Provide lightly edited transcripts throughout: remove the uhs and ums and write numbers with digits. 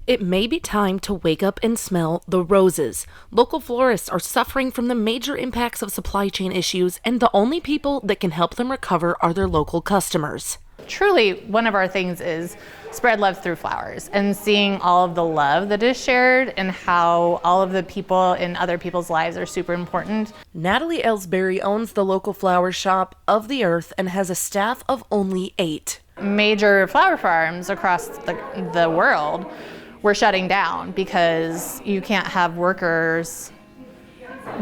It may be time to wake up and smell the roses. Local florists are suffering from the major impacts of supply chain issues, and the only people that can help them recover are their local customers. Truly, one of our things is spread love through flowers and seeing all of the love that is shared and how all of the people in other people's lives are super important. Natalie Elsberry owns the local flower shop Of the Earth and has a staff of only 8. Major flower farms across the world were shutting down because you can't have workers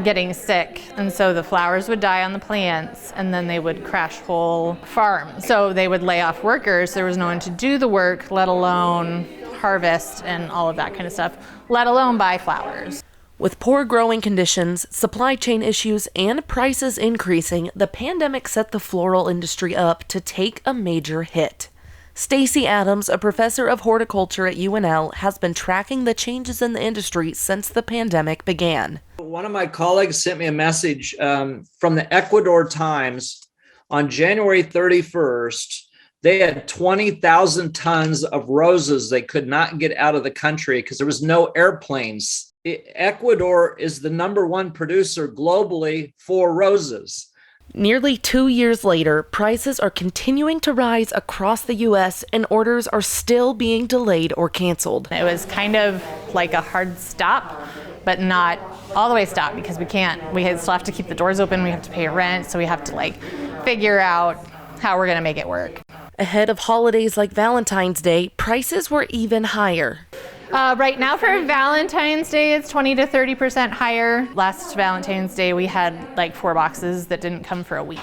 getting sick, and so the flowers would die on the plants and then they would crash whole farms. So they would lay off workers. There was no one to do the work, let alone harvest and all of that kind of stuff, let alone buy flowers. With poor growing conditions, supply chain issues, and prices increasing, the pandemic set the floral industry up to take a major hit. Stacy Adams, a professor of horticulture at UNL, has been tracking the changes in the industry since the pandemic began. One of my colleagues sent me a message from the Ecuador Times on January 31st. They had 20,000 tons of roses they could not get out of the country because there was no airplanes. Ecuador is the #1 producer globally for roses. Nearly 2 years later, prices are continuing to rise across the U.S. and orders are still being delayed or canceled. It was kind of like a hard stop, but not all the way stop because we still have to keep the doors open, we have to pay rent, so we have to figure out how we're gonna make it work. Ahead of holidays like Valentine's Day, prices were even higher. Right now for Valentine's Day, it's 20 to 30% higher. Last Valentine's Day, we had 4 boxes that didn't come for a week.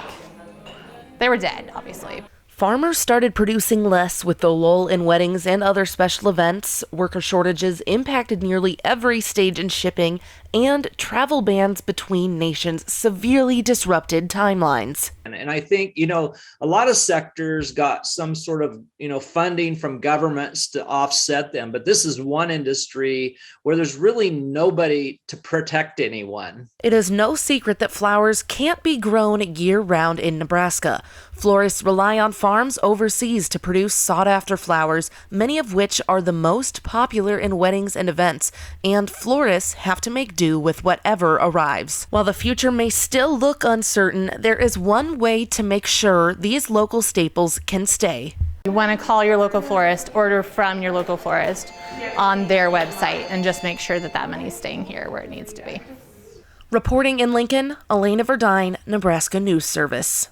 They were dead, obviously. Farmers started producing less with the lull in weddings and other special events. Worker shortages impacted nearly every stage in shipping, and travel bans between nations severely disrupted timelines. And I think, a lot of sectors got some sort of, funding from governments to offset them. But this is one industry where there's really nobody to protect anyone. It is no secret that flowers can't be grown year-round in Nebraska. Florists rely on farms overseas to produce sought-after flowers, many of which are the most popular in weddings and events, and florists have to make do with whatever arrives. While the future may still look uncertain, there is one way to make sure these local staples can stay. You want to call your local florist, order from your local florist on their website, and just make sure that money's staying here where it needs to be. Reporting in Lincoln, Elena Verdine, Nebraska News Service.